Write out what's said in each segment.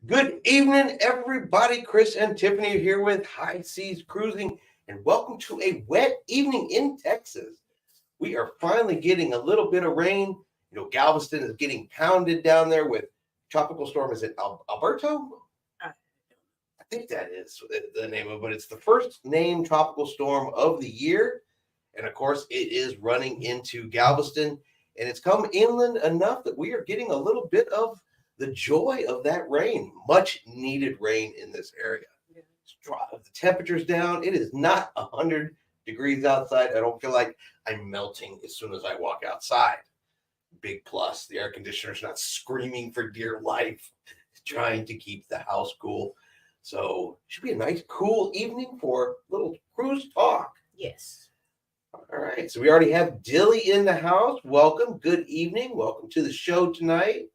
Good evening, everybody. Chris and Tiffany are here with High Seas Cruising, and welcome to a wet evening in Texas. We are finally getting a little bit of rain. Galveston is getting pounded down there with tropical storm. Is it Alberto? I I think that is the name of it, but it's the first named tropical storm of the year. And of course, it is running into Galveston, and it's come inland enough that we are getting a little bit of the joy of that rain. Much needed rain in this area. Yeah. The temperature's down. It is not 100 degrees outside. I don't feel like I'm melting as soon as I walk outside. Big plus. The air conditioner's not screaming for dear life, trying to keep the house cool. So it should be a nice, cool evening for a little cruise talk. Yes. All right. So we already have Dilly in the house. Welcome. Good evening. Welcome to the show tonight.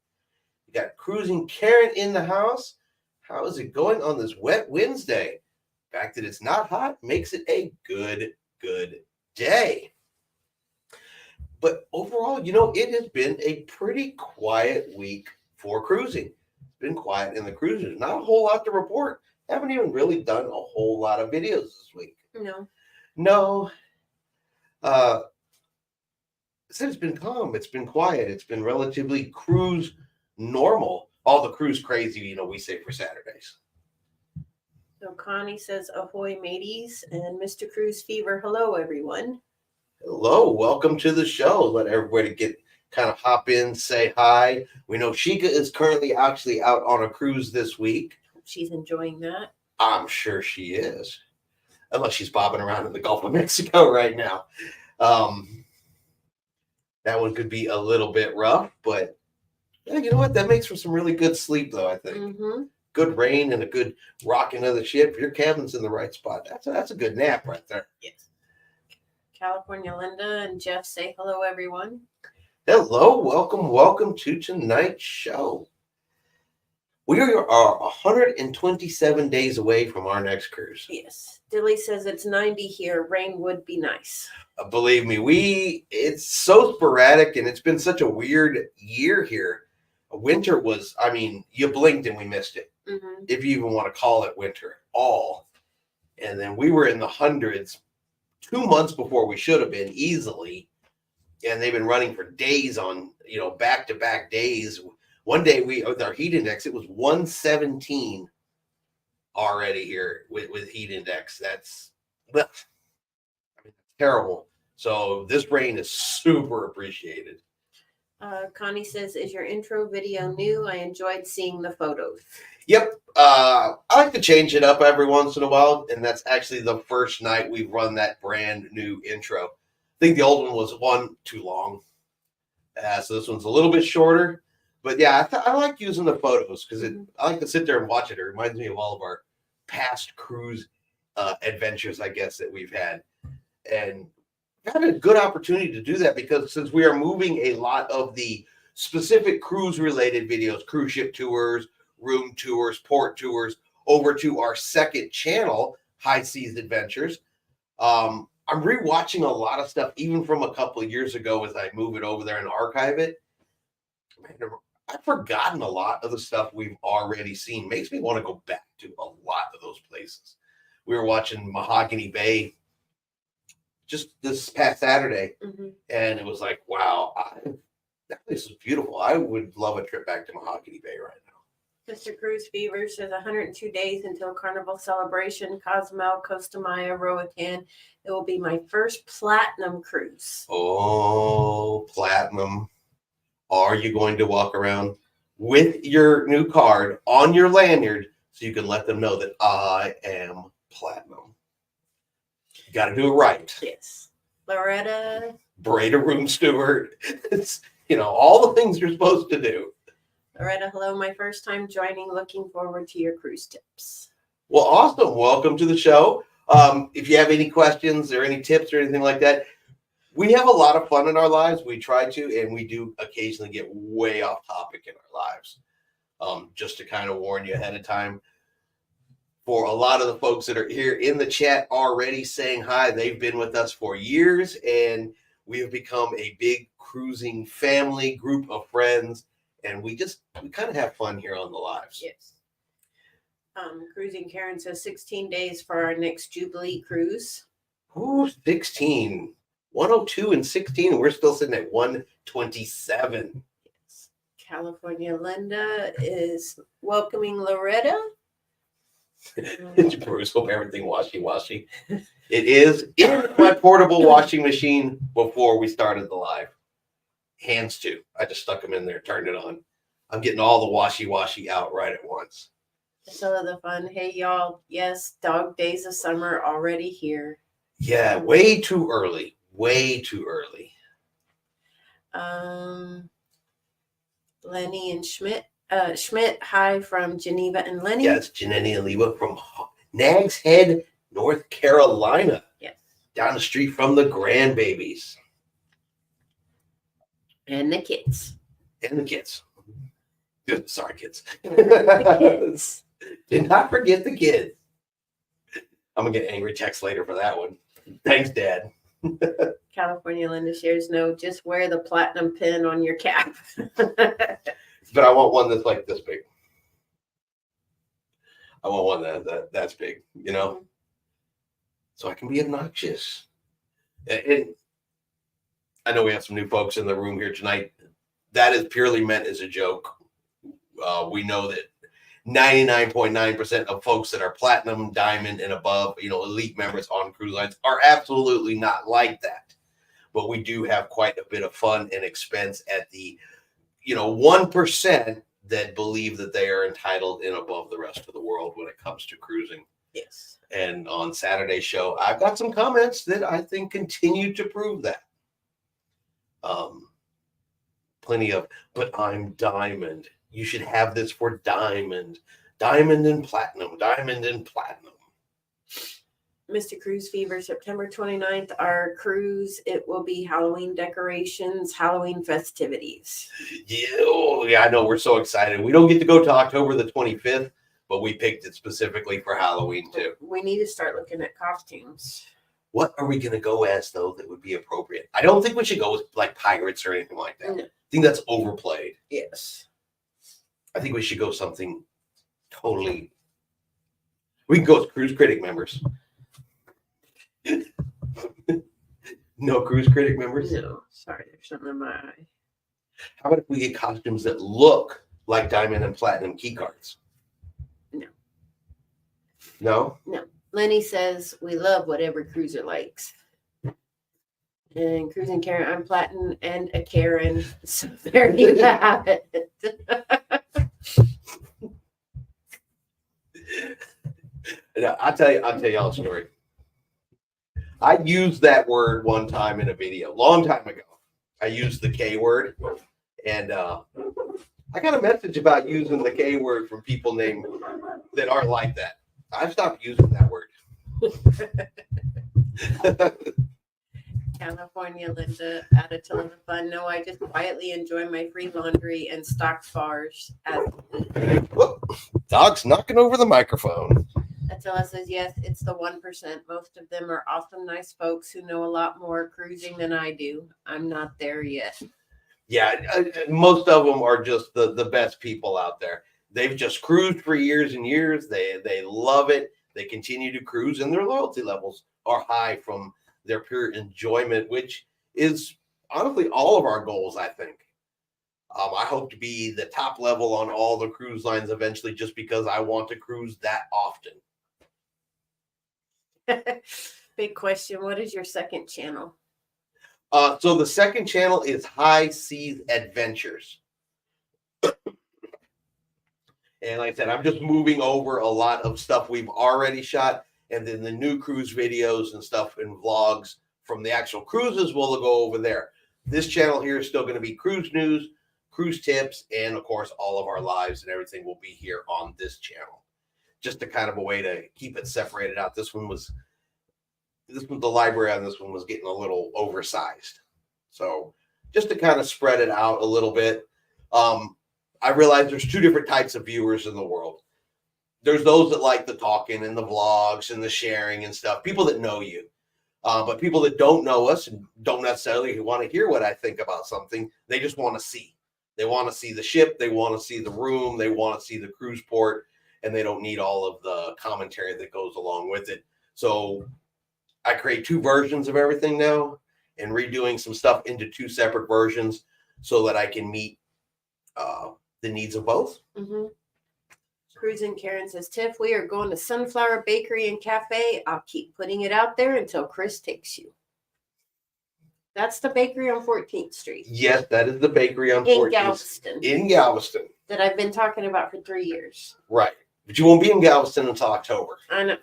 We got Cruising Karen in the house. How is it going on this wet Wednesday? The fact that it's not hot makes it a good day. But overall, it has been a pretty quiet week for cruising. It's been quiet in the cruises. Not a whole lot to report. Haven't even really done a whole lot of videos this week. No. It's been calm. It's been quiet. It's been relatively cruise normal. All the cruise crazy, we say for Saturdays. So Connie says, ahoy, mateys, and Mr. Cruise Fever. Hello, everyone. Hello, welcome to the show. Let everybody hop in, say hi. We know Sheikah is currently actually out on a cruise this week. She's enjoying that. I'm sure she is, unless she's bobbing around in the Gulf of Mexico right now. That one could be a little bit rough, but you know what? That makes for some really good sleep, though, I think. Mm-hmm. Good rain and a good rocking of the ship. Your cabin's in the right spot. That's a good nap right there. Yes. California Linda and Jeff say hello, everyone. Hello, welcome to tonight's show. We are 127 days away from our next cruise. Yes. Dilly says it's 90 here. Rain would be nice. Believe me, it's so sporadic, and it's been such a weird year here. Winter was, you blinked and we missed it. Mm-hmm. If you even want to call it winter at all. And then we were in the hundreds 2 months before we should have been easily. And they've been running for days on, back-to-back days. One day with our heat index, it was 117 already here with heat index. That's terrible. So this rain is super appreciated. Connie says, is your intro video new? I enjoyed seeing the photos. Yep. I like to change it up every once in a while, and that's actually the first night we've run that brand new intro. I think the old one was one too long. So this one's a little bit shorter. But yeah, I like using the photos because I like to sit there and watch it. It reminds me of all of our past cruise adventures, I guess, that we've had. And I've had a good opportunity to do that because since we are moving a lot of the specific cruise-related videos, cruise ship tours, room tours, port tours, over to our second channel, High Seas Adventures. I'm rewatching a lot of stuff, even from a couple of years ago as I move it over there and archive it. Man, I've forgotten a lot of the stuff we've already seen. Makes me want to go back to a lot of those places. We were watching Mahogany Bay just this past Saturday, and it was like, wow, that place is beautiful. I would love a trip back to Mahogany Bay right now. Mr. Cruise Fever says 102 days until Carnival Celebration, Cozumel, Costa Maya, Roatan. It will be my first platinum cruise. Oh, platinum. Are you going to walk around with your new card on your lanyard so you can let them know that I am platinum? You got to do it right. Yes. Loretta. Braid a room steward. It's, all the things you're supposed to do. Loretta, hello. My first time joining. Looking forward to your cruise tips. Well, awesome. Welcome to the show. If you have any questions or any tips or anything like that, we have a lot of fun in our lives. We try to, and we do occasionally get way off topic in our lives. Just to kind of warn you ahead of time. For a lot of the folks that are here in the chat already saying hi, they've been with us for years, and we have become a big cruising family, group of friends, and we kind of have fun here on the lives. Yes. Cruising Karen says 16 days for our next Jubilee cruise. Ooh, 16. 102 and 16. We're still sitting at 127. Yes. California Linda is welcoming Loretta. Bruce, hope everything washy. It is in my portable washing machine before we started the live. Hands too. I just stuck them in there, turned it on. I'm getting all the washy out right at once. Some of the fun. Hey y'all, yes, dog days of summer already here. Yeah, way too early. Way too early. Lenny and Schmidt. Schmidt, hi from Geneva and Lenny. Yeah, it's Janeni and Leva from Nags Head, North Carolina. Yes. Down the street from the grandbabies. And the kids. And the kids. Sorry, kids. The kids. Did not forget the kids. I'm going to get angry text later for that one. Thanks, Dad. California Linda shares, no, just wear the platinum pin on your cap. But I want one that's like this big. I want one that's big, you know? So I can be obnoxious. And I know we have some new folks in the room here tonight. That is purely meant as a joke. We know that 99.9% of folks that are platinum, diamond, and above, elite members on cruise lines are absolutely not like that. But we do have quite a bit of fun and expense at the, 1% that believe that they are entitled and above the rest of the world when it comes to cruising. Yes. And on Saturday's show, I've got some comments that I think continue to prove that. Plenty of, but I'm diamond. You should have this for diamond. Diamond and platinum. Diamond and platinum. Mr. Cruise Fever, September 29th, our cruise, it will be Halloween decorations, Halloween festivities. Yeah, I know. We're so excited. We don't get to go to October the 25th, but we picked it specifically for Halloween too. We need to start looking at costumes. What are we going to go as, though, that would be appropriate? I don't think we should go with like pirates or anything like that. No. I think that's overplayed. Yes. I think we should go something totally. We can go as Cruise Critic members. No Cruise Critic members? No, sorry, there's something in my eye. How about if we get costumes that look like diamond and platinum key cards? No. No? No. Lenny says we love whatever cruiser likes. And Cruising Karen, I'm platinum and a Karen. So there you have it. I'll tell y'all a story. I used that word one time in a video, long time ago. I used the K word, and I got a message about using the K word from people that aren't like that. I've stopped using that word. California Linda added to the fun. No, I just quietly enjoy my free laundry and stock bars. Dog's knocking over the microphone. Attila says, yes, it's the 1%. Most of them are awesome, nice folks who know a lot more cruising than I do. I'm not there yet. Yeah, most of them are just the best people out there. They've just cruised for years and years. They love it. They continue to cruise, and their loyalty levels are high from their pure enjoyment, which is honestly all of our goals, I think. I hope to be the top level on all the cruise lines eventually just because I want to cruise that often. Big question. What is your second channel? So the second channel is High Seas Adventures. And like I said, I'm just moving over a lot of stuff we've already shot. And then the new cruise videos and stuff and vlogs from the actual cruises will go over there. This channel here is still going to be cruise news, cruise tips, and of course, all of our lives and everything will be here on this channel. Just a kind of a way to keep it separated out. This was the library on this one was getting a little oversized. So just to kind of spread it out a little bit. I realize there's two different types of viewers in the world. There's those that like the talking and the vlogs and the sharing and stuff, people that know you. But people that don't know us and don't necessarily want to hear what I think about something, they just want to see. They want to see the ship. They want to see the room. They want to see the cruise port. and they don't need all of the commentary that goes along with it. So I create 2 versions of everything now and redoing some stuff into 2 separate versions so that I can meet the needs of both. Mm-hmm. Cruising Karen says, Tiff, we are going to Sunflower Bakery and Cafe. I'll keep putting it out there until Chris takes you. That's the bakery on 14th Street. Yes, that is the bakery on In 14th Galveston. In Galveston. That I've been talking about for 3 years. Right. But you won't be in Galveston until October. I know.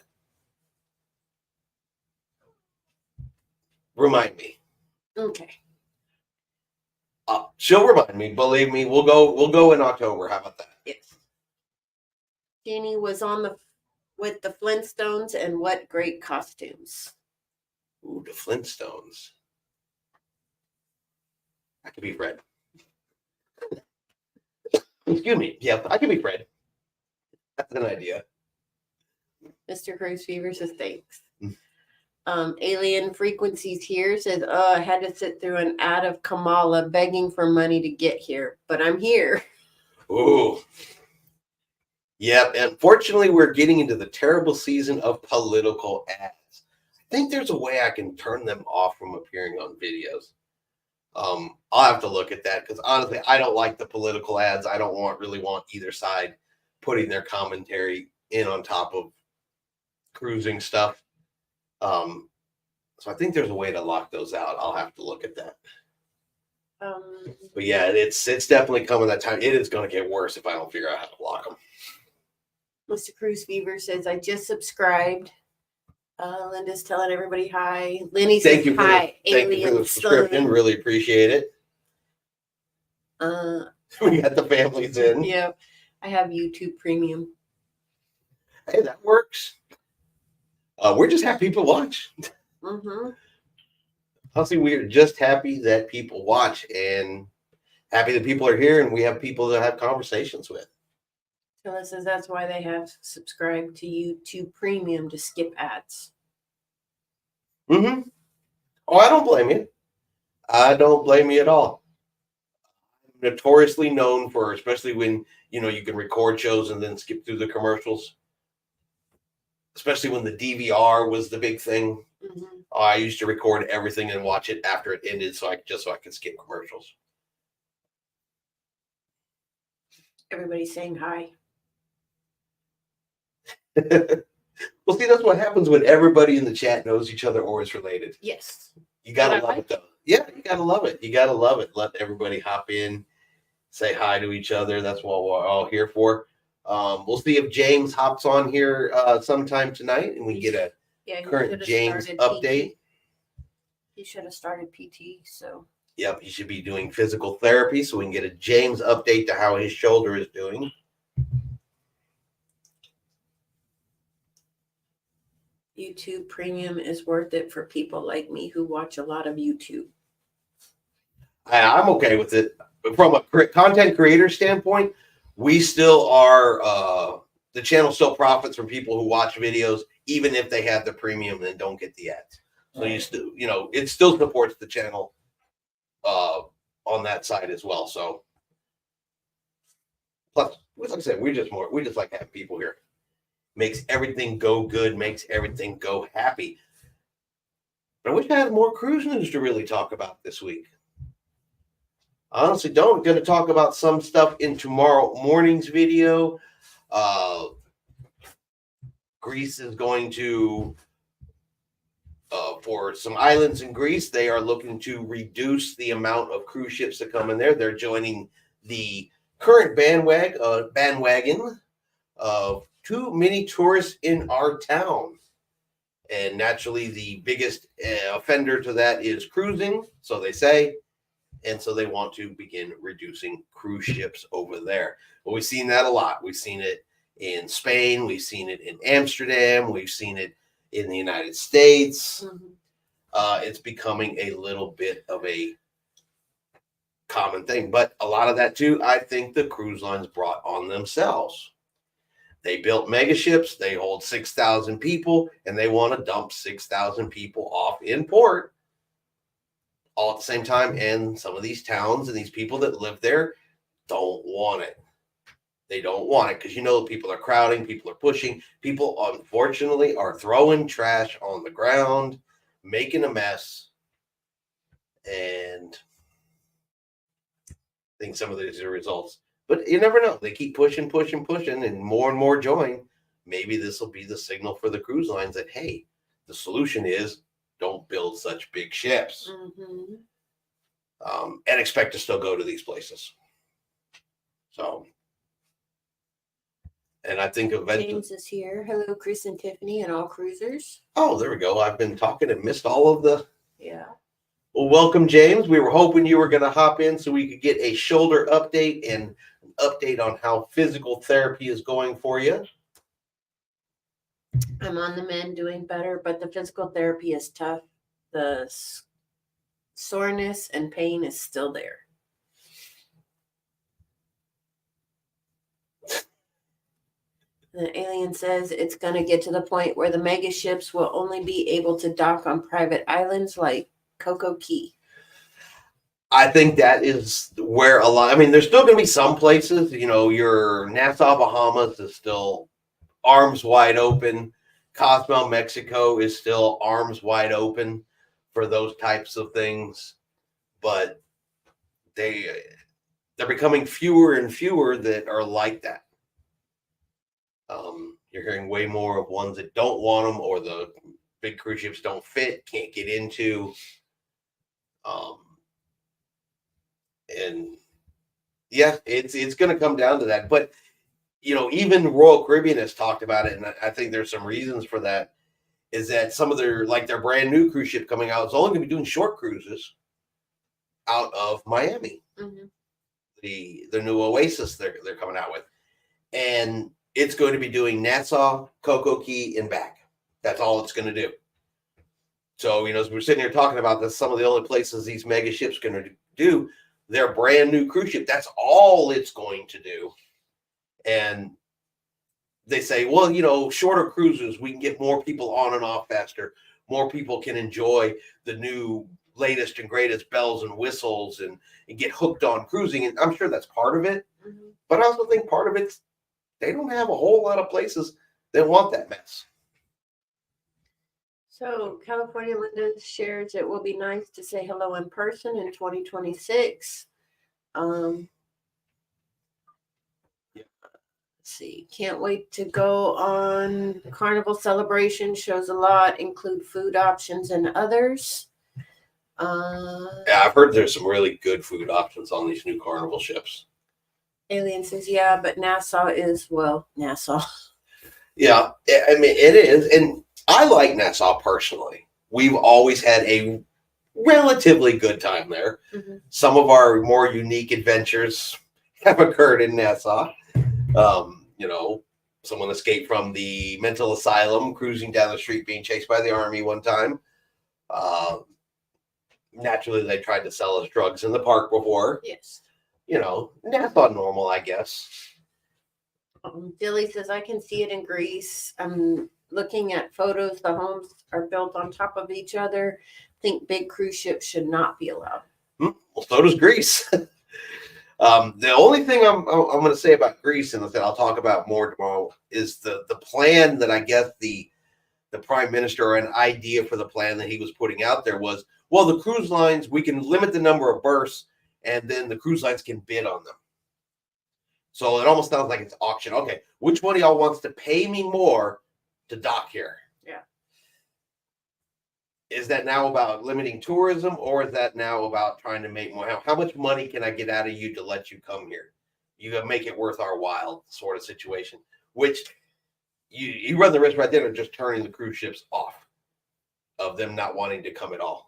Remind me. Okay. She'll remind me. Believe me, we'll go in October. How about that? Yes. Jeannie was with the Flintstones, and what great costumes. Ooh, the Flintstones. I could be Fred. Excuse me. Yeah, I could be Fred. That's an idea. Mr. Cruise Fever says thanks. Alien Frequencies here says, I had to sit through an ad of Kamala begging for money to get here, but I'm here. Ooh. Yep. Unfortunately, we're getting into the terrible season of political ads. I think there's a way I can turn them off from appearing on videos. I'll have to look at that because honestly, I don't like the political ads. I don't really want either side putting their commentary in on top of cruising stuff. So I think there's a way to lock those out. I'll have to look at that. But yeah, it's definitely coming that time. It is going to get worse if I don't figure out how to block them. Mr. Cruise Fever says, I just subscribed. Linda's telling everybody hi. Lenny says hi. Thank you for the subscription. Really appreciate it. We got the families in. Yeah. I have YouTube Premium. Hey, that works. We're just happy people watch. Mm-hmm. Honestly, we're just happy that people watch and happy that people are here and we have people to have conversations with. Tilla says that's why they have subscribed to YouTube Premium to skip ads. Mm-hmm. Oh, I don't blame you. I don't blame you at all. I'm notoriously known for, especially when, you can record shows and then skip through the commercials. Especially when the DVR was the big thing. Mm-hmm. I used to record everything and watch it after it ended so I could skip commercials. Everybody's saying hi. Well, see, that's what happens when everybody in the chat knows each other or is related. Yes. You gotta love it, though. Yeah, you gotta love it. You gotta love it. Let everybody hop in, say hi to each other. That's what we're all here for. We'll see if James hops on here sometime tonight and we get a current James update. He should have started PT, so. Yep, he should be doing physical therapy so we can get a James update to how his shoulder is doing. YouTube Premium is worth it for people like me who watch a lot of YouTube. I'm okay with it. From a content creator standpoint, we still are, the channel still profits from people who watch videos, even if they have the premium and don't get the ads. So you still, it still supports the channel on that side as well. So, plus, like I said, we just like having people here. Makes everything go good, makes everything go happy. But I wish I had more cruise news to really talk about this week. I honestly don't. Going to talk about some stuff in tomorrow morning's video. Greece is going to, for some islands in Greece, they are looking to reduce the amount of cruise ships that come in there. They're joining the current bandwagon of too many tourists in our town. And naturally, the biggest offender to that is cruising, so they say. And so they want to begin reducing cruise ships over there. But we've seen that a lot. We've seen it in Spain. We've seen it in Amsterdam. We've seen it in the United States. Mm-hmm. It's becoming a little bit of a common thing. But a lot of that, too, I think the cruise lines brought on themselves. They built mega ships. They hold 6,000 people, and they want to dump 6,000 people off in port all at the same time. And some of these towns and these people that live there don't want it. They don't want it because people are crowding, people are pushing, people unfortunately are throwing trash on the ground, making a mess, and I think some of these are results. But you never know. They keep pushing, and more join. Maybe this will be the signal for the cruise lines that, hey, the solution is don't build such big ships, and expect to still go to these places. So, and I think eventually James is here. Hello, Chris and Tiffany and all cruisers. Oh, there we go. I've been talking and missed all of the. Yeah. Well, welcome, James. We were hoping you were going to hop in so we could get a shoulder update and an update on how physical therapy is going for you. I'm on the mend, doing better, but the physical therapy is tough. The soreness and pain is still there. The alien says it's going to get to the point where the mega ships will only be able to dock on private islands like Coco Key. I think that is where a lot. I mean, there's still going to be some places. Your Nassau, Bahamas is still arms wide open. Cozumel, Mexico is still arms wide open for those types of things, but they're becoming fewer and fewer that are like that. You're hearing way more of ones that don't want them, or the big cruise ships don't fit, can't get into. And yeah, it's going to come down to that. But even Royal Caribbean has talked about it, and I think there's some reasons for that. Is that some of their brand new cruise ship coming out is only going to be doing short cruises out of Miami. The new Oasis they're coming out with, and it's going to be doing Nassau, Coco Key, and back. That's all it's going to do. So, as we're sitting here talking about this, some of the only places these mega ships are going to do their brand new cruise ship, that's all it's going to do. And they say, well, shorter cruises, we can get more people on and off faster. More people can enjoy the new latest and greatest bells and whistles and get hooked on cruising. And I'm sure that's part of it. But I also think part of it's they don't have a whole lot of places that want that mess. So California Linda shares it will be nice to say hello in person in 2026. Let's see. Can't wait to go on Carnival celebration. Shows a lot, include food options and others. Yeah, I've heard there's some really good food options on these new Carnival ships. Alien says, yeah, but Nassau is, Nassau. Yeah, I mean, it is. And I like Nassau personally. We've always had a relatively good time there. Some of our more unique adventures have occurred in Nassau. Someone escaped from the mental asylum, cruising down the street, being chased by the army one time. Naturally, they tried to sell us drugs in the park before. Yes. Nassau normal, I guess. Dilly says, I can see it in Greece. I'm looking at photos. The homes are built on top of each other. I think big cruise ships should not be allowed. Well, so does Greece. The only thing I'm going to say about Greece, and that I'll talk about more tomorrow, is the plan that I guess the prime minister, or an idea for the plan that he was putting out there was, well, the cruise lines, we can limit the number of berths, and then the cruise lines can bid on them. So it almost sounds like it's auction. Okay, which one of y'all wants to pay me more to dock here? Yeah. Is that now about limiting tourism, or is that now about trying to make more? How much money can I get out of you to let you come here? You got to make it worth our while, sort of situation. Which you run the risk right there of just turning the cruise ships off, of them not wanting to come at all.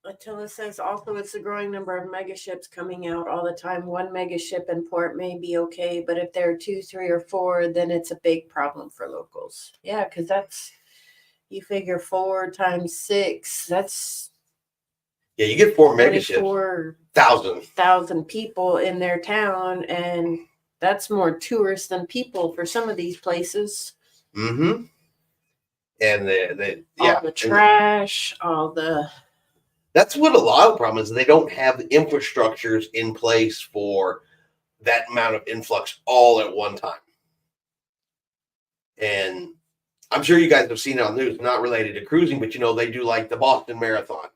Attila says also it's a growing number of mega ships coming out all the time. One mega ship in port may be okay, but if there are 2, 3, or 4, then it's a big problem for locals. Yeah, because that's, you figure 4 times 6, that's you get 4 mega ships, 24,000 people in their town, and that's more tourists than people for some of these places. And all the trash, all the. That's what a lot of the problem is. They don't have infrastructures in place for that amount of influx all at one time. And I'm sure you guys have seen it on the news, not related to cruising, but they do like the Boston Marathon.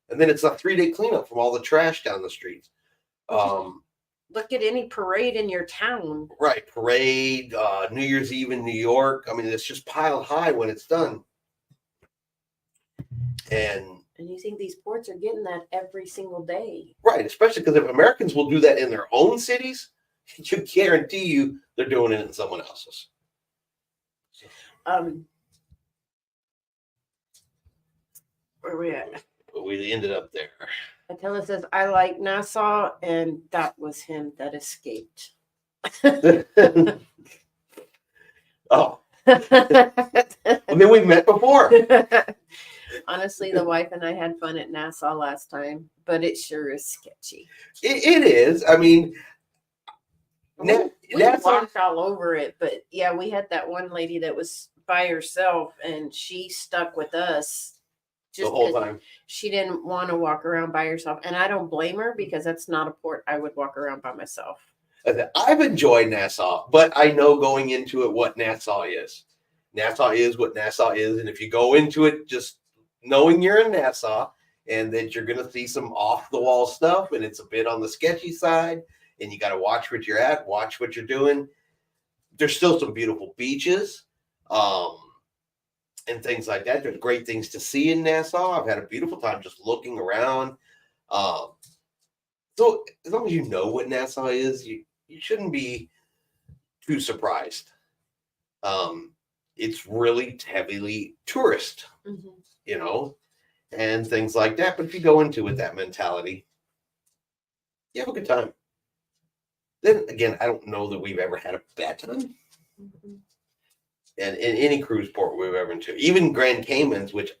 And then it's a 3-day cleanup from all the trash down the streets. Look at any parade in your town. Right. Parade, New Year's Eve in New York. I mean, it's just piled high when it's done. And you think these ports are getting that every single day. Right. Especially because if Americans will do that in their own cities, you guarantee you they're doing it in someone else's. Where are we at? We ended up there. Attila says, I like Nassau, and that was him that escaped. Oh. And then we met before. Honestly, the wife and I had fun at Nassau last time, but it sure is sketchy. It is. I mean, we walked all over it, but yeah, we had that one lady that was by herself, and she stuck with us just the whole time. She didn't want to walk around by herself, and I don't blame her because that's not a port I would walk around by myself. I've enjoyed Nassau, but I know going into it what Nassau is. Nassau is what Nassau is, and if you go into it just knowing you're in Nassau and that you're going to see some off-the-wall stuff, and it's a bit on the sketchy side, and you got to watch what you're at, watch what you're doing. There's still some beautiful beaches and things like that. There's great things to see in Nassau. I've had a beautiful time just looking around. So as long as you know what Nassau is, you shouldn't be too surprised. It's really heavily tourist, and things like that. But if you go into it with that mentality, you have a good time. Then again, I don't know that we've ever had a bad time. And in any cruise port we've ever been to, even Grand Caymans, which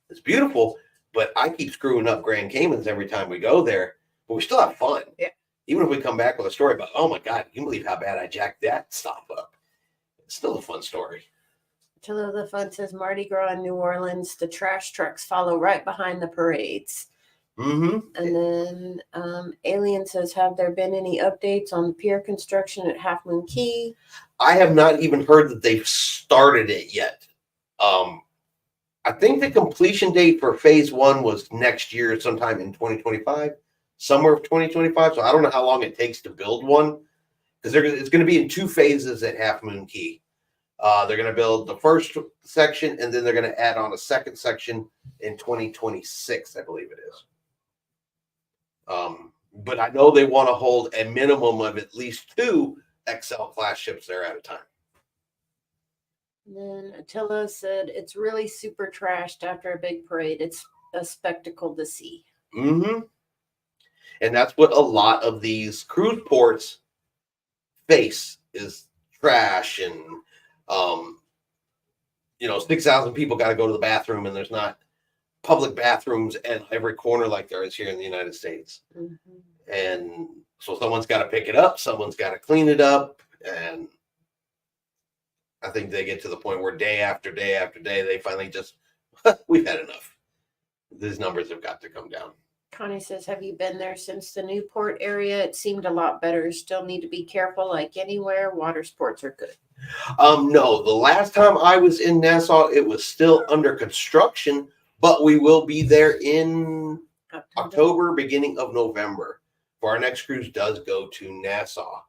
is beautiful, but I keep screwing up Grand Caymans every time we go there. But we still have fun. Yeah. Even if we come back with a story about, oh my God, you can believe how bad I jacked that stop up. It's still a fun story. Attila the Fun says Mardi Gras in New Orleans, the trash trucks follow right behind the parades. Mm-hmm. And then Alien says, have there been any updates on the pier construction at Half Moon Cay? I have not even heard that they've started it yet. I think the completion date for phase 1 was next year, sometime in 2025, somewhere of 2025. So I don't know how long it takes to build one, because it's going to be in 2 phases at Half Moon Cay. They're going to build the first section, and then they're going to add on a second section in 2026, I believe it is. But I know they want to hold a minimum of at least 2 XL class ships there at a time. And then Attila said, it's really super trashed after a big parade. It's a spectacle to see. Mm-hmm. And that's what a lot of these cruise ports face, is trash. And 6,000 people got to go to the bathroom, and there's not public bathrooms at every corner like there is here in the United States. Mm-hmm. And so someone's got to pick it up, someone's got to clean it up, and I think they get to the point where day after day after day, they finally just, we've had enough. These numbers have got to come down. Connie says, have you been there since the Newport area? It seemed a lot better. Still need to be careful like anywhere. Water sports are good. No, the last time I was in Nassau, it was still under construction, but we will be there in October, beginning of November. For our next cruise does go to Nassau.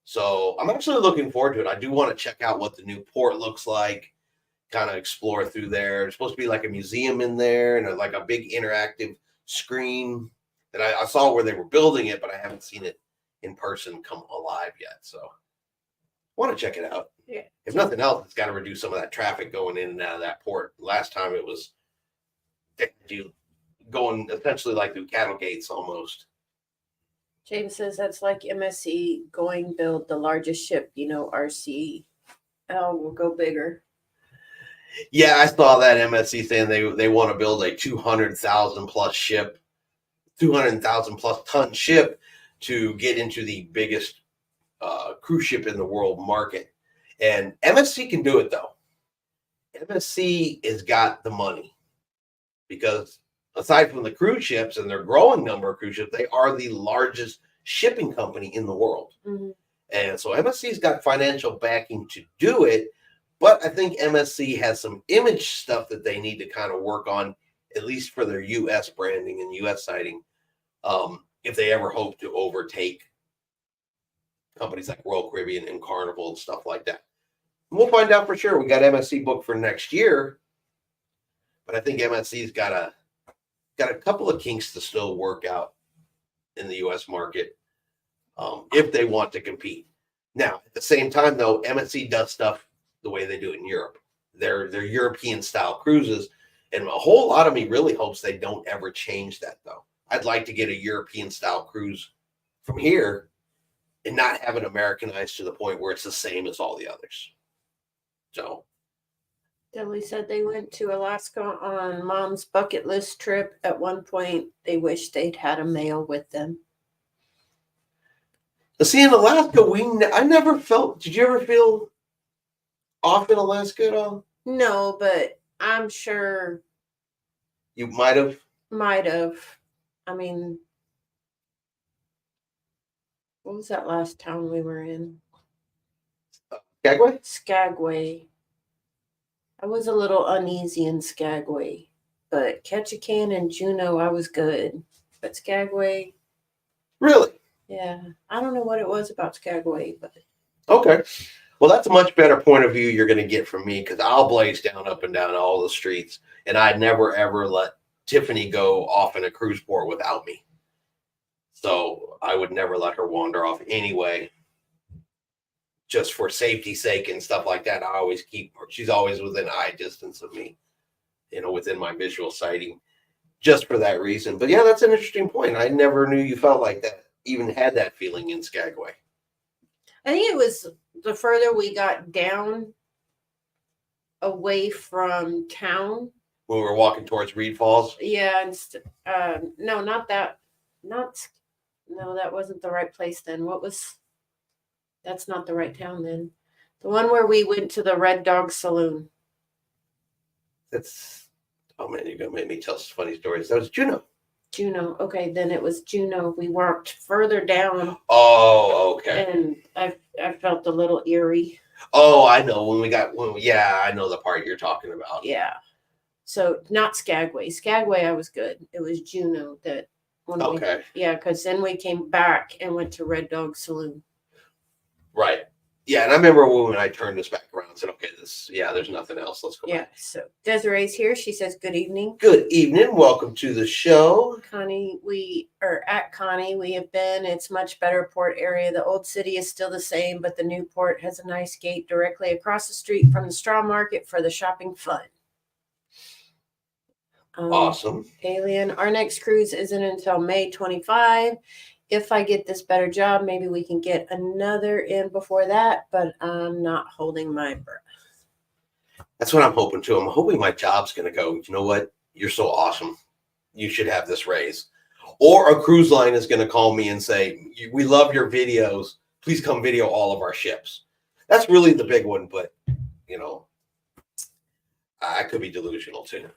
So I'm actually looking forward to it. I do want to check out what the new port looks like, kind of explore through there. There's supposed to be like a museum in there and like a big interactive screen that I saw where they were building it, but I haven't seen it in person come alive yet. So I want to check it out. Yeah. If nothing else, it's got to reduce some of that traffic going in and out of that port. Last time it was going essentially like through cattle gates almost. James says that's like MSC going build the largest ship, RCL will go bigger. Yeah, I saw that MSC saying they want to build a 200,000 plus ship, 200,000 plus ton ship to get into the biggest cruise ship in the world market. And MSC can do it though. MSC has got the money because aside from the cruise ships and their growing number of cruise ships, they are the largest shipping company in the world. Mhm. And so MSC's got financial backing to do it, but I think MSC has some image stuff that they need to kind of work on, at least for their U.S. branding and U.S. sighting, if they ever hope to overtake companies like Royal Caribbean and Carnival and stuff like that. We'll find out for sure. We got MSC booked for next year, but I think MSC's got a couple of kinks to still work out in the U.S. market if they want to compete. Now, at the same time, though, MSC does stuff the way they do it in Europe. They're European style cruises, and a whole lot of me really hopes they don't ever change that, though. I'd like to get a European style cruise from here and not have it Americanized to the point where it's the same as all the others. So, Dudley said they went to Alaska on Mom's bucket list trip. At one point, they wished they'd had a male with them. see, in Alaska, I never felt. Did you ever feel off in Alaska at all? No, but I'm sure You might have. might have. I mean, what was that last town we were in? Skagway? Skagway. I was a little uneasy in Skagway, but Ketchikan and Juneau, I was good. But Skagway, Really? yeah, I don't know what it was about Skagway, but Okay. Well, that's a much better point of view you're going to get from me because I'll blaze down up and down all the streets, and I'd never ever let Tiffany go off in a cruise port without me. So I would never let her wander off anyway, just for safety's sake and stuff like that. I always keep her. She's always within eye distance of me, within my visual sighting, just for that reason. But yeah, that's an interesting point. I never knew you felt like that, even had that feeling in Skagway. I think it was the further we got down away from town. When we were walking towards Reed Falls? Yeah, and no, not that. No, that wasn't the right place then. That's not the right town then. The one where we went to the Red Dog Saloon. Oh man, you're going to make me tell some funny stories. That was Juneau. Juneau. Okay, then it was Juneau. We walked further down. Oh, okay. And I felt a little eerie. Oh, I know. Yeah, I know the part you're talking about. Yeah. So not Skagway. Skagway, I was good. It was Juneau that. Okay. Because then we came back and went to Red Dog Saloon. Right. Yeah, and I remember when I turned this back around and said, okay, there's nothing else. Let's go back. So Desiree's here. She says, good evening. Good evening. Welcome to the show. Connie, we have been. It's much better port area. The old city is still the same, but the new port has a nice gate directly across the street from the straw market for the shopping fun. Awesome. Alien, our next cruise isn't until May 25. If I get this better job, maybe we can get another in before that, but I'm not holding my breath. That's what I'm hoping too. I'm hoping my job's going to go, you know what? You're so awesome. You should have this raise. Or a cruise line is going to call me and say, we love your videos. Please come video all of our ships. That's really the big one, but, I could be delusional too.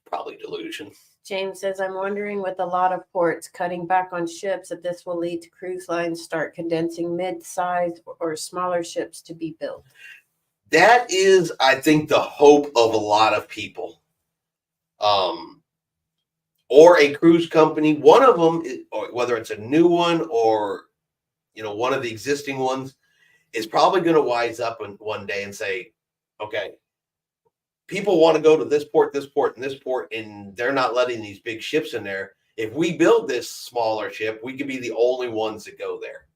Probably delusion. James says, I'm wondering with a lot of ports cutting back on ships if this will lead to cruise lines start condensing mid-sized or smaller ships to be built. That is, I think, the hope of a lot of people. Or a cruise company, one of them, or whether it's a new one or, one of the existing ones, is probably going to wise up one day and say, okay, people want to go to this port, and this port, and they're not letting these big ships in there. If we build this smaller ship, we could be the only ones that go there.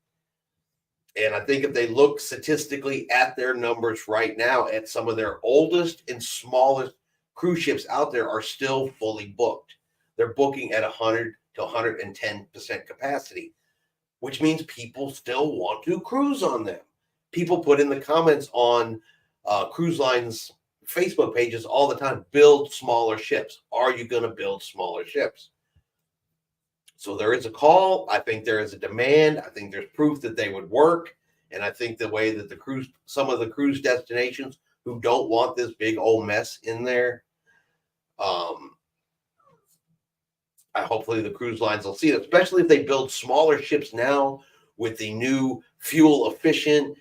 And I think if they look statistically at their numbers right now, at some of their oldest and smallest cruise ships out there are still fully booked. They're booking at 100 to 110% capacity, which means people still want to cruise on them. People put in the comments on cruise lines Facebook pages all the time, build smaller ships. Are you going to build smaller ships? So there is a call. I think there is a demand. I think there's proof that they would work. And I think the way that some of the cruise destinations who don't want this big old mess in there, hopefully the cruise lines will see it, especially if they build smaller ships now with the new fuel efficient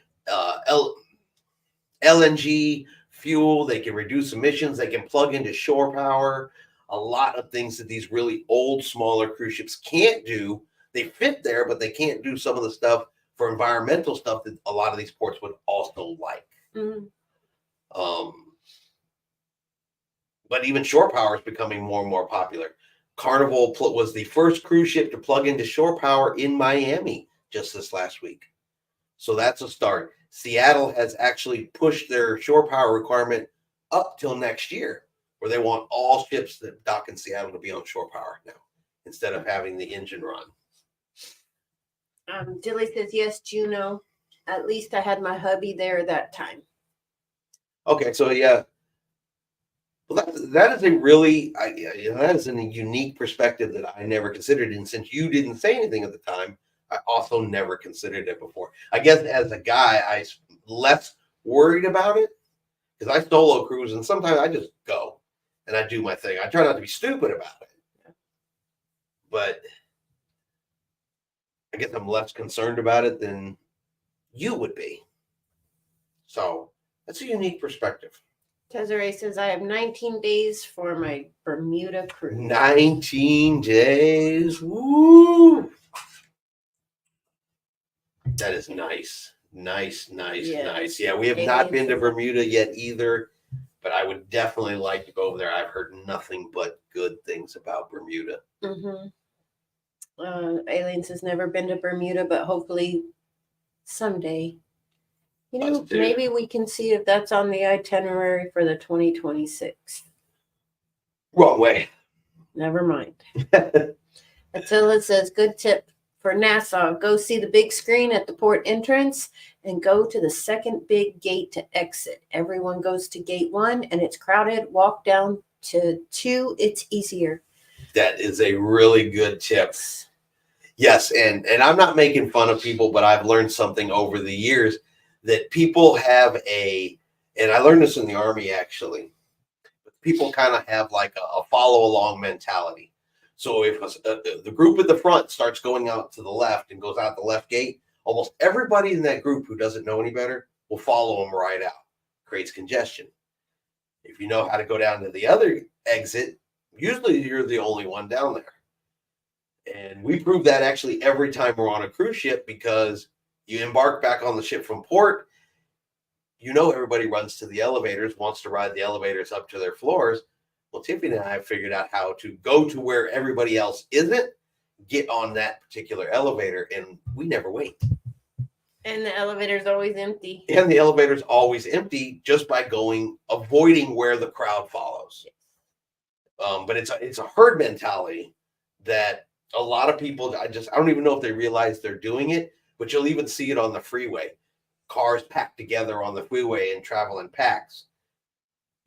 LNG fuel. They can reduce emissions. They can plug into shore power. A lot of things that these really old, smaller cruise ships can't do. They fit there, but they can't do some of the stuff for environmental stuff that a lot of these ports would also like. Mm-hmm. But even shore power is becoming more and more popular. Carnival was the first cruise ship to plug into shore power in Miami just this last week. So that's a start. Seattle has actually pushed their shore power requirement up till next year, where they want all ships that dock in Seattle to be on shore power now, instead of having the engine run. Dilly says, yes, Juno. At least I had my hubby there that time. Okay, so yeah. Well, that is a really, that is a unique perspective that I never considered. And since you didn't say anything at the time, I also never considered it before. I guess as a guy, I'm less worried about it because I solo cruise and sometimes I just go and I do my thing. I try not to be stupid about it, but I guess I'm less concerned about it than you would be. So that's a unique perspective. Desiree says, I have 19 days for my Bermuda cruise. 19 days. Woo! That is nice. Nice. Yeah, we have not been to Bermuda yet either, but I would definitely like to go over there. I've heard nothing but good things about Bermuda. Mm-hmm. Aliens has never been to Bermuda, but hopefully someday. You know, maybe we can see if that's on the itinerary for the 2026. Wrong way. Never mind. Attila says, good tip for Nassau. Go see the big screen at the port entrance and go to the second big gate to exit. Everyone goes to gate 1 and it's crowded. Walk down to 2. It's easier. That is a really good tip. Yes, and I'm not making fun of people, but I've learned something over the years that people have and I learned this in the Army actually, people kind of have like a follow along mentality. So if the group at the front starts going out to the left and goes out the left gate, almost everybody in that group who doesn't know any better will follow them right out. Creates congestion. If you know how to go down to the other exit, usually you're the only one down there. And we prove that actually every time we're on a cruise ship, because you embark back on the ship from port, everybody runs to the elevators, wants to ride the elevators up to their floors. Well, Tiffany and I have figured out how to go to where everybody else isn't, get on that particular elevator, and we never wait. And the elevator's always empty. And the elevator's always empty just by avoiding where the crowd follows. But it's a herd mentality that a lot of people, I don't even know if they realize they're doing it, but you'll even see it on the freeway. Cars packed together on the freeway and travel in packs.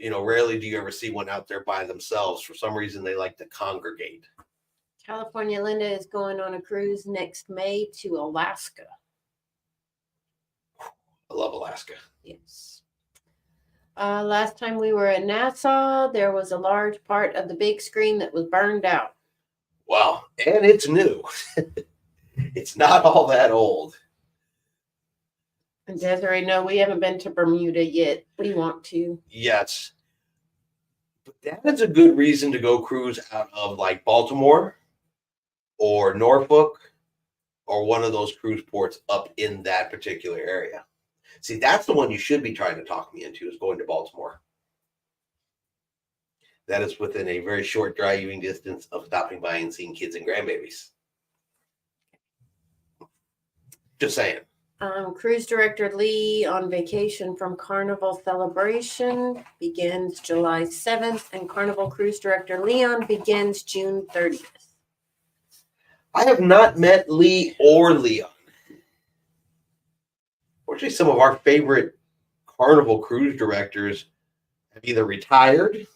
Rarely do you ever see one out there by themselves. For some reason, they like to congregate. California Linda is going on a cruise next May to Alaska. I love Alaska. Yes. Last time we were in Nassau, there was a large part of the big screen that was burned out. Wow. And it's new. It's not all that old. And Desiree, no, we haven't been to Bermuda yet. We want to. Yes. But that is a good reason to go cruise out of like Baltimore or Norfolk or one of those cruise ports up in that particular area. See, that's the one you should be trying to talk me into, is going to Baltimore. That is within a very short driving distance of stopping by and seeing kids and grandbabies. Just saying. Cruise Director Lee on vacation from Carnival Celebration begins July 7th, and Carnival Cruise Director Leon begins June 30th. I have not met Lee or Leon. Fortunately, some of our favorite Carnival cruise directors have either retired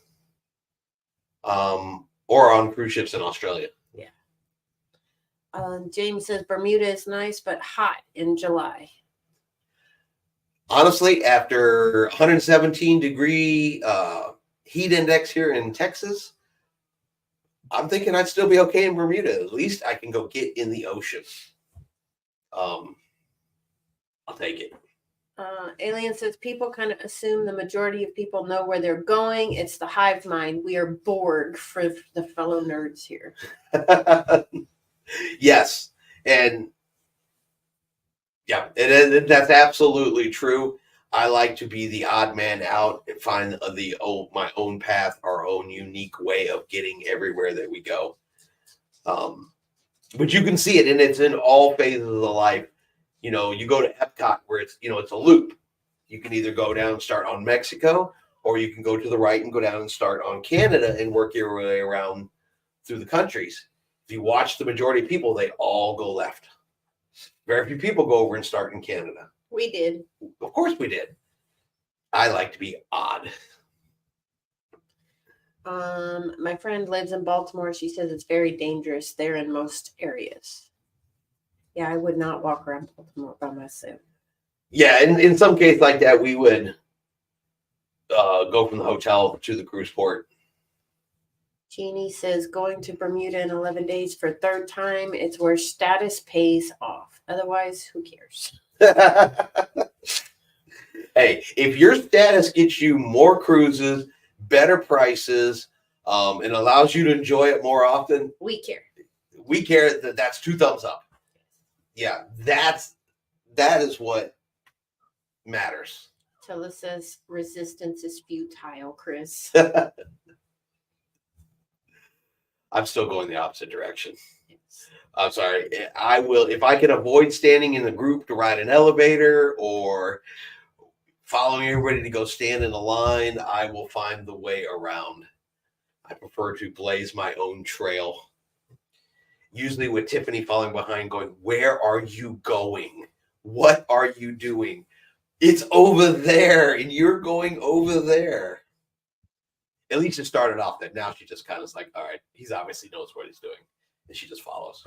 or on cruise ships in Australia. Yeah. James says Bermuda is nice, but hot in July. Honestly, after 117 degree heat index here in Texas, I'm thinking I'd still be okay in Bermuda. At least I can go get in the ocean. I'll take it. Alien says people kind of assume the majority of people know where they're going. It's the hive mind. We are Borg for the fellow nerds here. Yes, and yeah, and that's absolutely true. I like to be the odd man out and find my own path, our own unique way of getting everywhere that we go. But you can see it, and it's in all phases of life. You know, you go to Epcot where it's it's a loop. You can either go down and start on Mexico, or you can go to the right and go down and start on Canada and work your way around through the countries. If you watch the majority of people, they all go left. Very few people go over and start in Canada. We did. Of course we did. I like to be odd. My friend lives in Baltimore. She says it's very dangerous there in most areas. Yeah, I would not walk around Baltimore by myself. Yeah, in some case like that, we would go from the hotel to the cruise port. Jeannie says going to Bermuda in 11 days for third time. It's where status pays off. Otherwise, who cares? Hey, if your status gets you more cruises, better prices, and allows you to enjoy it more often, we care. We care. That's 2 thumbs up. Yeah, that is what matters. Tilla says resistance is futile, Chris. I'm still going the opposite direction. I'm sorry. I will, if I can avoid standing in a group to ride an elevator or following everybody to go stand in a line, I will find the way around. I prefer to blaze my own trail. Usually with Tiffany following behind going, where are you going? What are you doing? It's over there and you're going over there. At least it started off that. Now she just kind of is like, all right, he's obviously knows what he's doing. And she just follows.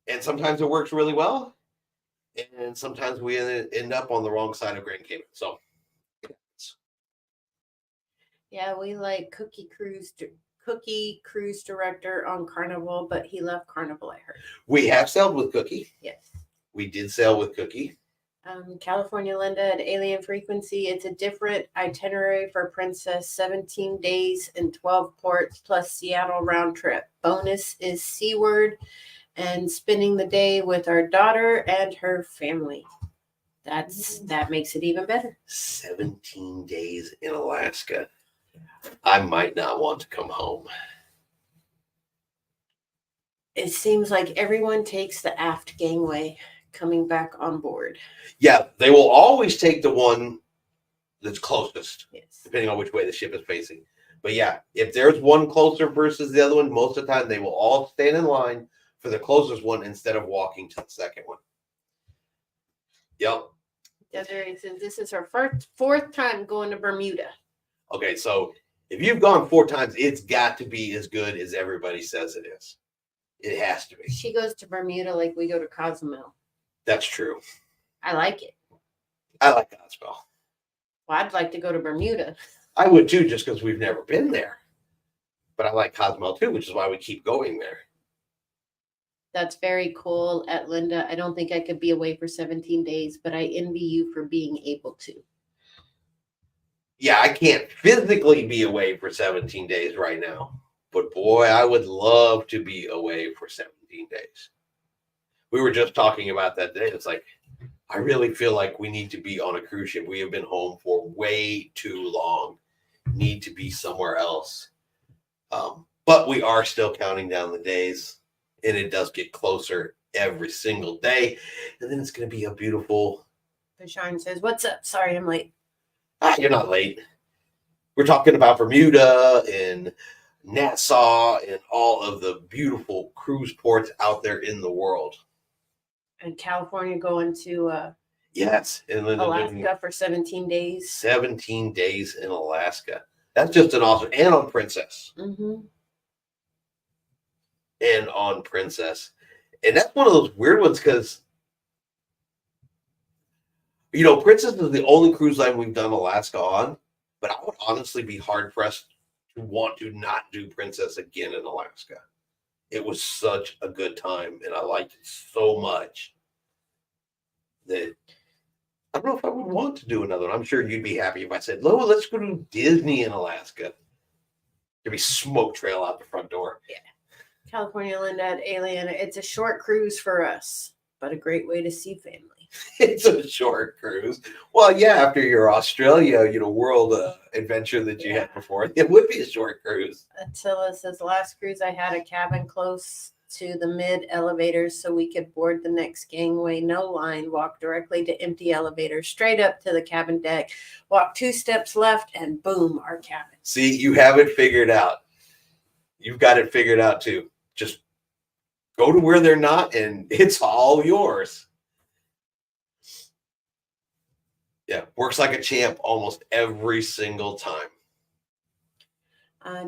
And sometimes it works really well. And sometimes we end up on the wrong side of Grand Cayman. So, yeah, we like Cookie Cruise Director on Carnival, but he left Carnival, I heard. We have sailed with Cookie. Yes. We did sail with Cookie. California Linda at Alien Frequency. It's a different itinerary for Princess. 17 days and 12 ports plus Seattle round trip. Bonus is Seaward and spending the day with our daughter and her family. That makes it even better. 17 days in Alaska. I might not want to come home. It seems like everyone takes the aft gangway coming back on board. Yeah, they will always take the one that's closest, yes, depending on which way the ship is facing. But yeah, if there's one closer versus the other one, most of the time they will all stand in line for the closest one instead of walking to the second one. Yep. Desiree says this is her fourth time going to Bermuda. Okay, so if you've gone 4 times, it's got to be as good as everybody says it is. It has to be. She goes to Bermuda like we go to Cozumel. That's true. I like it. I like Cozumel. Well, I'd like to go to Bermuda. I would too, just because we've never been there. But I like Cozumel too, which is why we keep going there. That's very cool at Linda. I don't think I could be away for 17 days, but I envy you for being able to. Yeah, I can't physically be away for 17 days right now. But boy, I would love to be away for 17 days. We were just talking about that today. It's like, I really feel like we need to be on a cruise ship. We have been home for way too long. Need to be somewhere else. But we are still counting down the days. And it does get closer every single day. And then it's going to be a beautiful... Bashan says, what's up? Sorry, I'm late. You're not late. We're talking about Bermuda and Nassau and all of the beautiful cruise ports out there in the world. And California going to yes, and then Alaska for 17 days. 17 days in Alaska. That's just an awesome. And on Princess. Mm-hmm. And on Princess. And that's one of those weird ones because, you know, Princess is the only cruise line we've done Alaska on. But I would honestly be hard-pressed to want to not do Princess again in Alaska. It was such a good time, and I liked it so much that I don't know if I would want to do another one. I'm sure you'd be happy if I said, "Lola, let's go to Disney in Alaska." There'd be smoke trail out the front door. Yeah. California Lindad Alien. It's a short cruise for us, but a great way to see family. It's a short cruise. Well, yeah, after your Australia, world adventure that you had before, it would be a short cruise. Attila says, last cruise I had a cabin close to the mid elevators so we could board the next gangway, no line, walk directly to empty elevators, straight up to the cabin deck, walk 2 steps left, and boom, our cabin. See, you have it figured out. You've got it figured out too. Just go to where they're not, and it's all yours. Yeah, works like a champ almost every single time.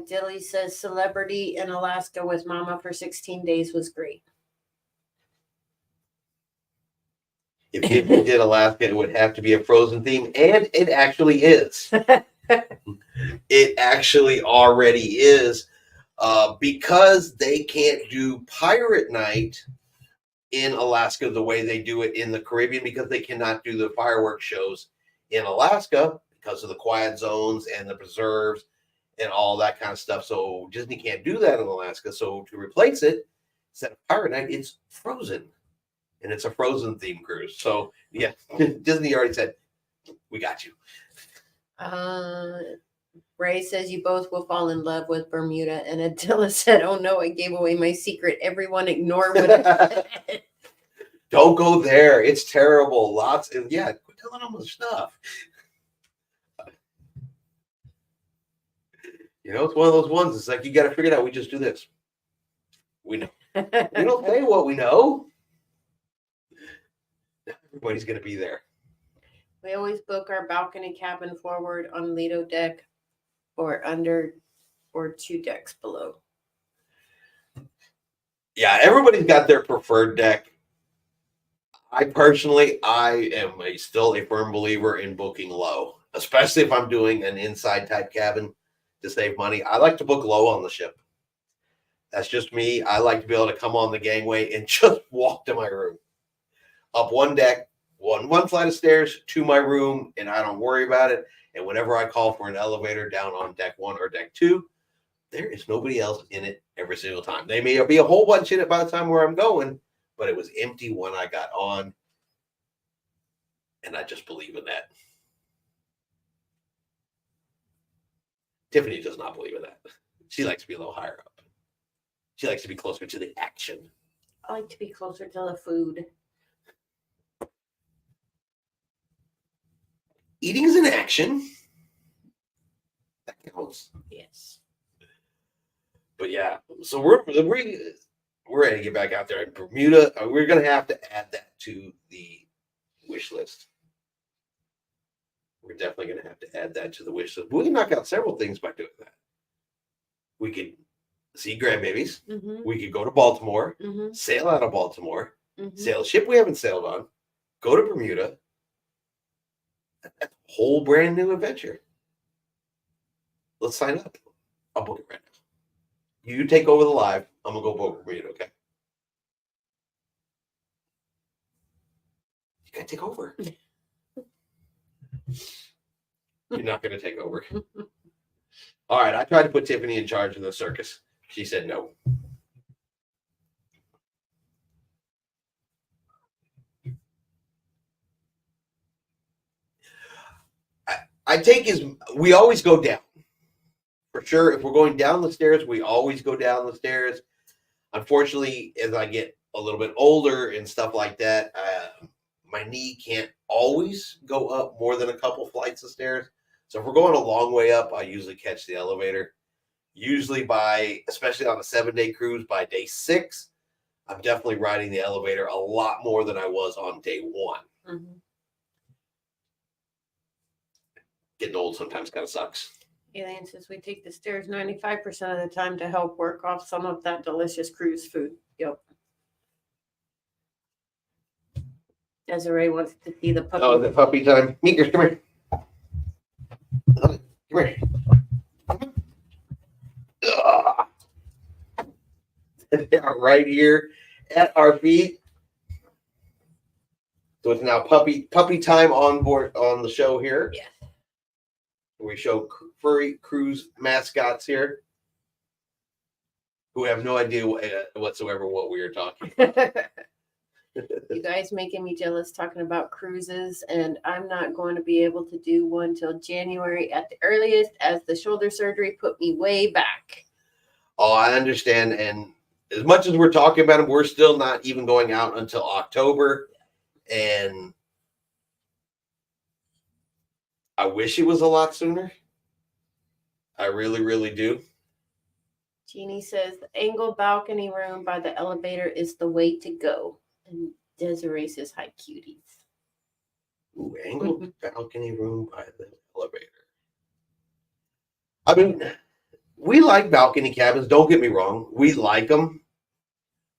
Dilly says, celebrity in Alaska with Mama for 16 days was great. If you did Alaska, it would have to be a Frozen theme, and it actually is. It actually already is, because they can't do Pirate Night in Alaska the way they do it in the Caribbean, because they cannot do the fireworks shows in Alaska because of the quiet zones and the preserves and all that kind of stuff. So Disney can't do that in Alaska. So to replace it, instead of Pirate Night, it's Frozen. And it's a Frozen themed cruise. So yeah, Disney already said, we got you. Ray says you both will fall in love with Bermuda. And Attila said, oh no, I gave away my secret. Everyone ignore what I said. Don't go there. It's terrible. Lots of, quit telling them the stuff. It's one of those ones. It's like, you got to figure it out. We just do this. We know. We don't say what we know. Everybody's going to be there. We always book our balcony cabin forward on Lido deck or under or 2 decks below. Yeah, everybody's got their preferred deck. I am still a firm believer in booking low, especially if I'm doing an inside type cabin to save money. I like to book low on the ship. That's just me. I like to be able to come on the gangway and just walk to my room. Up one deck, one flight of stairs to my room, and I don't worry about it. And whenever I call for an elevator down on deck 1 or deck 2, there is nobody else in it every single time. There may be a whole bunch in it by the time where I'm going, but it was empty when I got on. And I just believe in that. Tiffany does not believe in that. She likes to be a little higher up. She likes to be closer to the action. I like to be closer to the food. Eating is an action. That counts. Yes. But yeah, so we're ready to get back out there in Bermuda. We're going to have to add that to the wish list. We're definitely going to have to add that to the wish list. We can knock out several things by doing that. We could see grandbabies. Mm-hmm. We could go to Baltimore, sail out of Baltimore, sail a ship we haven't sailed on, go to Bermuda. That's a whole brand new adventure. Let's sign up. I'll book it right now. You take over the live. I'm going to go book Bermuda, okay? You got to take over. You're not going to take over. All right, I tried to put Tiffany in charge of the circus. She said no. We always go down. For sure, if we're going down the stairs, we always go down the stairs. Unfortunately, as I get a little bit older and stuff like that, my knee can't always go up more than a couple flights of stairs. So if we're going a long way up, I usually catch the elevator. Usually especially on a 7-day cruise, by day 6, I'm definitely riding the elevator a lot more than I was on day 1. Mm-hmm. Getting old sometimes kind of sucks. Alien says we take the stairs 95% of the time to help work off some of that delicious cruise food. Yep. Desiree wants to see the puppy. Oh, the puppy time. Meekers, come here. Come here. right here at our feet. So it's now puppy time on board on the show here. Yes. We show furry cruise mascots here who have no idea whatsoever what we are talking about. You guys making me jealous talking about cruises, and I'm not going to be able to do one till January at the earliest, as the shoulder surgery put me way back. Oh, I understand. And as much as we're talking about them, we're still not even going out until October. And I wish it was a lot sooner. I really, really do. Jeannie says the angle balcony room by the elevator is the way to go. And Desiree says, hi, cuties. Ooh, angled balcony room by the elevator. I mean, we like balcony cabins. Don't get me wrong. We like them.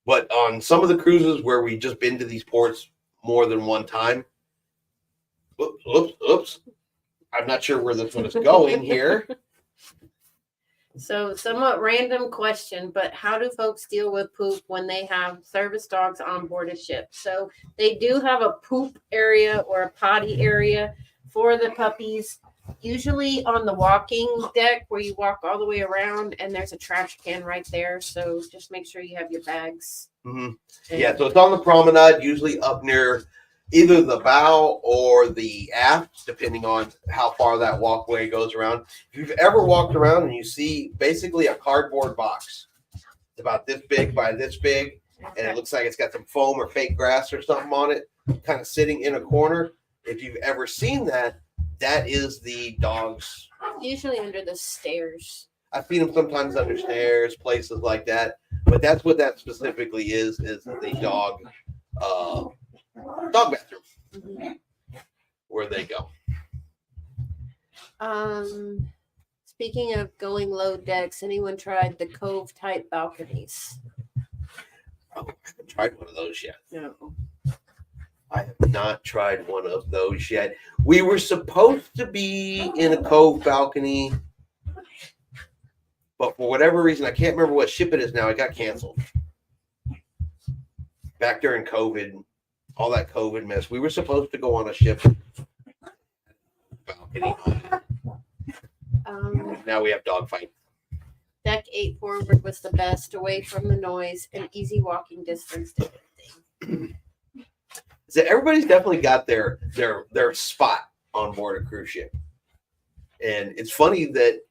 But on some of the cruises where we just been to these ports more than one time, oops. I'm not sure where this one is going here. So, somewhat random question, but how do folks deal with poop when they have service dogs on board a ship? So, they do have a poop area or a potty area for the puppies, usually on the walking deck where you walk all the way around, and there's a trash can right there. So, just make sure you have your bags. Mm-hmm. Yeah, so it's on the promenade, usually up near either the bow or the aft, depending on how far that walkway goes around. If you've ever walked around and you see basically a cardboard box, it's about this big by this big, and it looks like it's got some foam or fake grass or something on it, kind of sitting in a corner. If you've ever seen that, that is the dog's. Usually under the stairs. I feed them sometimes under stairs, places like that. But that's what that specifically is the dog bathroom, where they go. Speaking of going low decks, anyone tried the cove type balconies? Oh, I haven't tried one of those yet. No. I have not tried one of those yet. We were supposed to be in a cove balcony, but for whatever reason, I can't remember what ship it is now. It got canceled. Back during COVID, all that COVID mess. We were supposed to go on a ship balcony. Now we have dogfight. Deck 8 forward was the best, away from the noise and easy walking distance to everything. So everybody's definitely got their spot on board a cruise ship. And it's funny that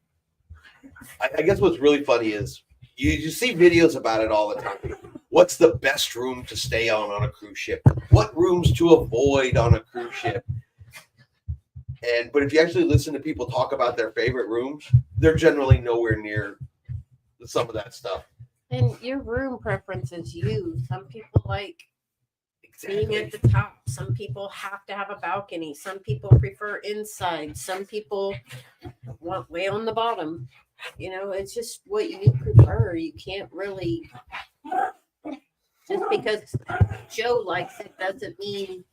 I guess what's really funny is you see videos about it all the time. What's the best room to stay on a cruise ship? What rooms to avoid on a cruise ship? But if you actually listen to people talk about their favorite rooms, they're generally nowhere near some of that stuff. And your room preference is you. Some people like being at the top. Some people have to have a balcony. Some people prefer inside. Some people want way on the bottom. You know, it's just what you prefer. You can't really, just because Joe likes it doesn't mean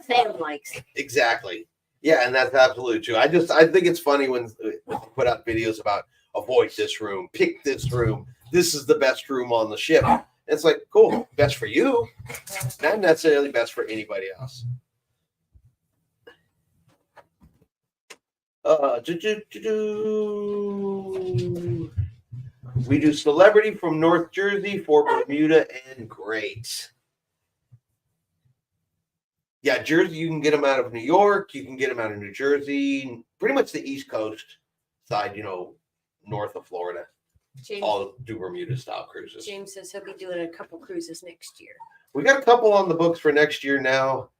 Sam likes it. Exactly. Yeah, and that's absolutely true. I think it's funny when they put out videos about avoid this room, pick this room. This is the best room on the ship. And it's like, cool, best for you, not necessarily best for anybody else. We do celebrity from North Jersey for Bermuda and great. Yeah, Jersey, you can get them out of New York. You can get them out of New Jersey. Pretty much the East Coast side, north of Florida. James, All do Bermuda-style cruises. James says he'll be doing a couple cruises next year. We got a couple on the books for next year now.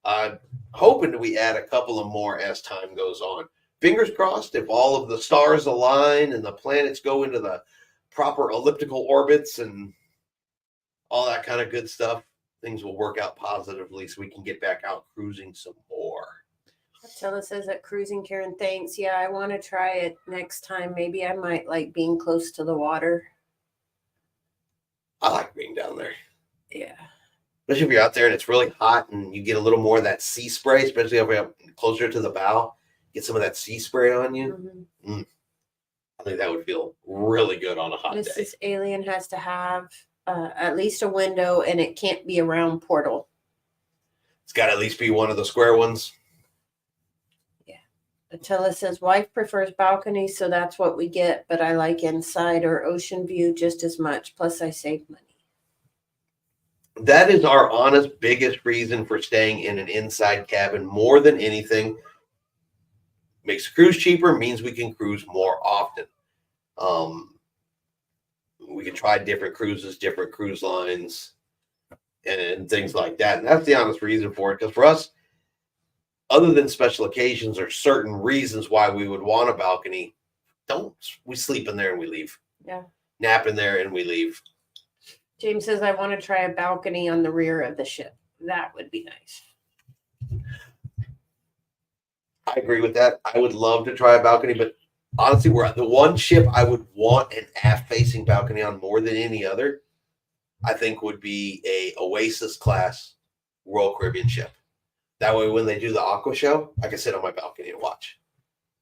I'm hoping that we add a couple of more as time goes on. Fingers crossed, if all of the stars align and the planets go into the proper elliptical orbits and all that kind of good stuff, things will work out positively so we can get back out cruising some more. Attila says that cruising, Karen, thanks. Yeah, I want to try it next time. Maybe I might like being close to the water. I like being down there. Yeah. Especially if you're out there and it's really hot and you get a little more of that sea spray, especially if you're closer to the bow, get some of that sea spray on you. I think that would feel really good on a hot day. Mrs. Alien has to have at least a window, and it can't be a round portal. It's got to at least be one of the square ones. Attila says, wife prefers balcony, so that's what we get, but I like inside or ocean view just as much. Plus, I save money. That is our honest biggest reason for staying in an inside cabin more than anything. Makes the cruise cheaper, means we can cruise more often. We can try different cruises, different cruise lines, and things like that. And that's the honest reason for it. Because for us, other than special occasions or certain reasons why we would want a balcony, we sleep in there and we leave. Yeah. Nap in there and we leave. James says, I want to try a balcony on the rear of the ship. That would be nice. I agree with that. I would love to try a balcony, but honestly, we're the one ship I would want an aft-facing balcony on more than any other, I think would be a Oasis class Royal Caribbean ship. That way, when they do the Aqua show, I can sit on my balcony and watch.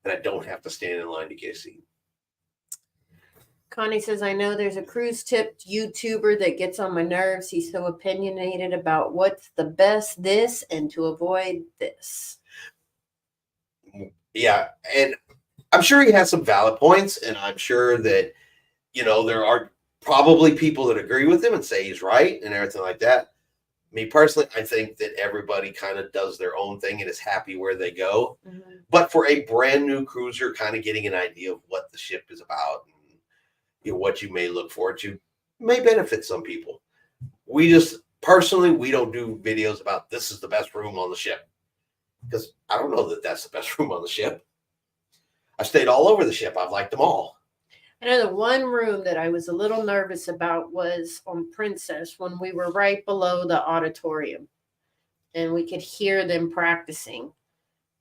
And I don't have to stand in line to get a seat. Connie says, I know there's a cruise tip YouTuber that gets on my nerves. He's so opinionated about what's the best this and to avoid this. Yeah, and I'm sure he has some valid points, and I'm sure that, there are probably people that agree with him and say he's right and everything like that. Me personally, I think that everybody kind of does their own thing and is happy where they go. Mm-hmm. But for a brand new cruiser, kind of getting an idea of what the ship is about and what you may look forward to may benefit some people. We don't do videos about this is the best room on the ship, because I don't know that that's the best room on the ship. I stayed all over the ship. I've liked them all. I know the one room that I was a little nervous about was on Princess when we were right below the auditorium and we could hear them practicing.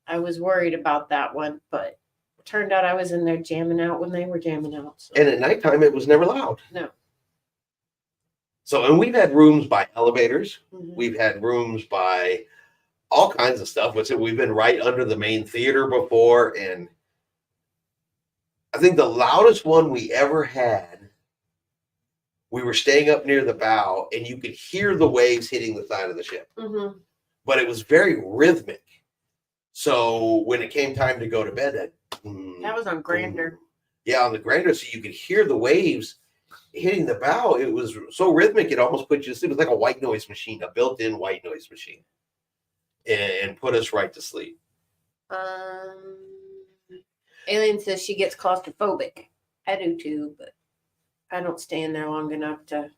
I was worried about that one, but it turned out I was in there jamming out when they were jamming out. So. And at nighttime, it was never loud. No. So, and we've had rooms by elevators. Mm-hmm. We've had rooms by all kinds of stuff. We've been right under the main theater before, and I think the loudest one we ever had, we were staying up near the bow, and you could hear the waves hitting the side of the ship. Mm-hmm. But it was very rhythmic. So when it came time to go to bed, that was on Grander. Yeah, on the Grander, so you could hear the waves hitting the bow. It was so rhythmic, it almost put you to sleep. It was like a white noise machine, a built-in white noise machine, and put us right to sleep. Alien says she gets claustrophobic. I do too, but I don't stay in there long enough to.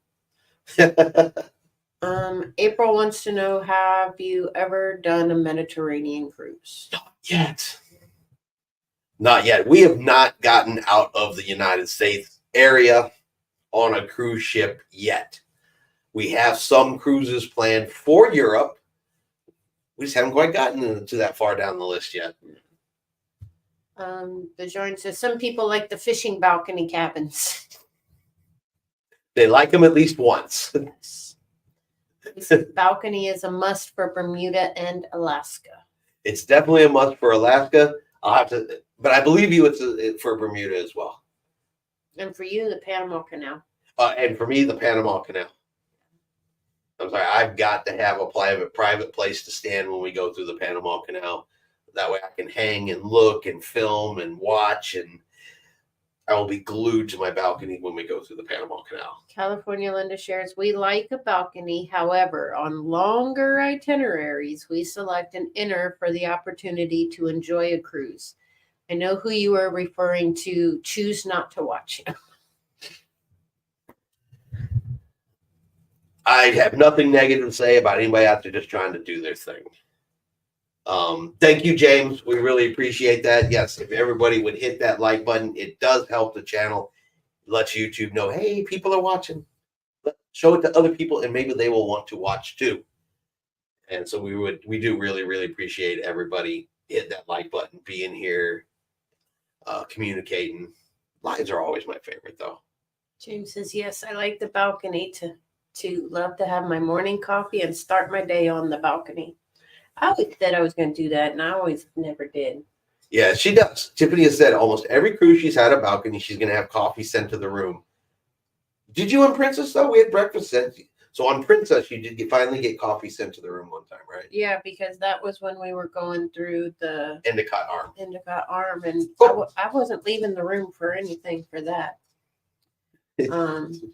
April wants to know, have you ever done a Mediterranean cruise? Not yet. Not yet. We have not gotten out of the United States area on a cruise ship yet. We have some cruises planned for Europe. We just haven't quite gotten to that far down the list yet. Bajourn says some people like the fishing balcony cabins. They like them at least once. This balcony is a must for Bermuda and Alaska. It's definitely a must for Alaska. I'll have to, but I believe you it's for Bermuda as well. And for you, the Panama Canal. And for me, the Panama Canal. I'm sorry, I've got to have a private place to stand when we go through the Panama Canal. That way I can hang and look and film and watch, and I will be glued to my balcony when we go through the Panama Canal. California Linda shares, we like a balcony. However, on longer itineraries, we select an inner for the opportunity to enjoy a cruise. I know who you are referring to. Choose not to watch him. I have nothing negative to say about anybody out there just trying to do their thing. Thank you, James. We really appreciate that. Yes, if everybody would hit that like button, it does help the channel. It lets YouTube know, hey, people are watching. Show it to other people, and maybe they will want to watch too. And so we do really, really appreciate everybody hit that like button, being here, communicating. Lives are always my favorite, though. James says, yes, I like the balcony to love to have my morning coffee and start my day on the balcony. I always said I was going to do that, and I always never did. Yeah, she does. Tiffany has said almost every cruise she's had a balcony, she's going to have coffee sent to the room Did you on Princess though? We had breakfast sent. So on Princess, you did finally get coffee sent to the room one time, right? Yeah, because that was when we were going through the Endicott arm. Endicott arm, and Cool. I wasn't leaving the room for anything for that. The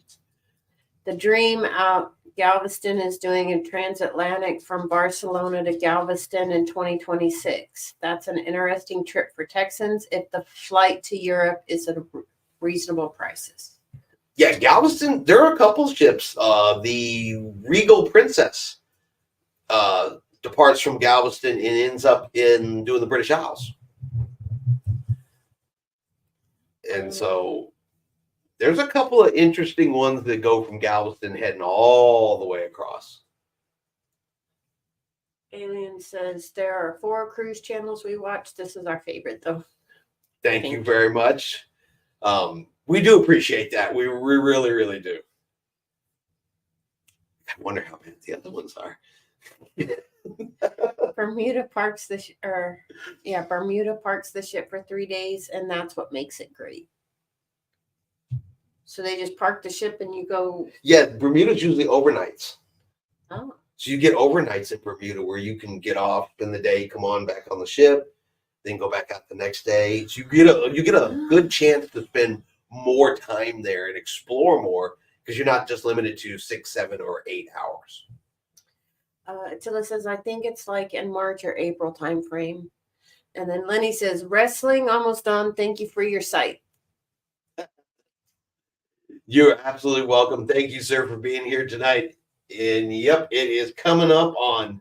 Dream out Galveston is doing a transatlantic from Barcelona to Galveston in 2026. That's an interesting trip for Texans if the flight to Europe is at reasonable prices. Yeah, Galveston, there are a couple ships. The Regal Princess departs from Galveston and ends up in doing the British Isles. And so there's a couple of interesting ones that go from Galveston heading all the way across. Alien says there are 4 cruise channels we watch. This is our favorite, though. Thank you very much. We do appreciate that. We really, really do. I wonder how bad the other ones are. Bermuda parks the Bermuda parks the ship for 3 days, and that's what makes it great. So they just park the ship and you go. Yeah, Bermuda's usually overnights. Oh. So you get overnights at Bermuda where you can get off in the day, come on back on the ship, then go back out the next day. So you get a good chance to spend more time there and explore more because you're not just limited to 6, 7, or 8 hours. Attila says, I think it's like in March or April time frame. And then Lenny says, wrestling almost done. Thank you for your site. You're absolutely welcome. Thank you, sir, for being here tonight. And yep, it is coming up on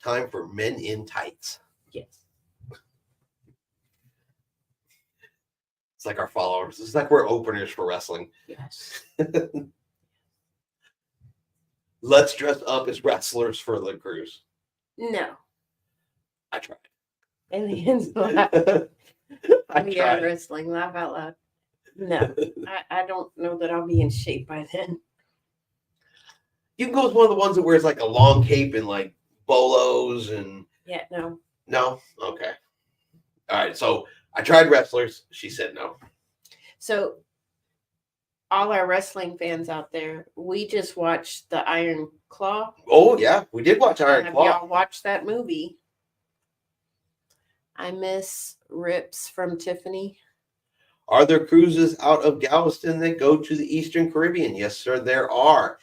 time for Men in Tights. Yes. It's like our followers. It's like we're openers for wrestling. Yes. Let's dress up as wrestlers for the cruise. No. I tried. Aliens laugh. I tried. Wrestling. Laugh out loud. No. I don't know that I'll be in shape by then. You can go with one of the ones that wears like a long cape and like bolos and. Yeah, no. No? Okay. All right. So I tried wrestlers. She said no. So all our wrestling fans out there, we just watched the Iron Claw. Oh, yeah. We did watch Iron Claw. Y'all watched that movie? I miss Rips from Tiffany. Are there cruises out of Galveston that go to the Eastern Caribbean? Yes, sir, there are.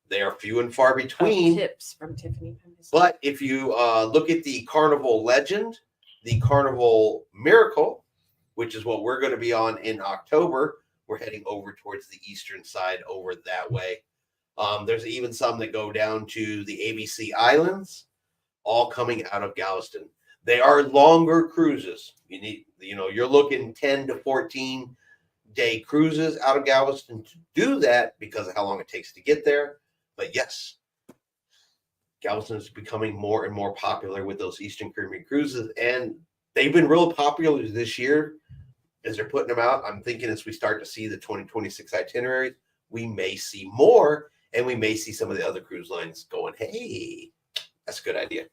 They are few and far between. Tips from Tiffany. But if you look at the Carnival Legend, the Carnival Miracle, which is what we're going to be on in October, we're heading over towards the eastern side over that way. There's even some that go down to the ABC Islands, all coming out of Galveston. They are longer cruises. You're looking 10 to 14 day cruises out of Galveston to do that because of how long it takes to get there. But yes, Galveston is becoming more and more popular with those Eastern Caribbean cruises, and they've been real popular this year as they're putting them out. I'm thinking as we start to see the 2026 itineraries, we may see more, and we may see some of the other cruise lines going, hey, that's a good idea.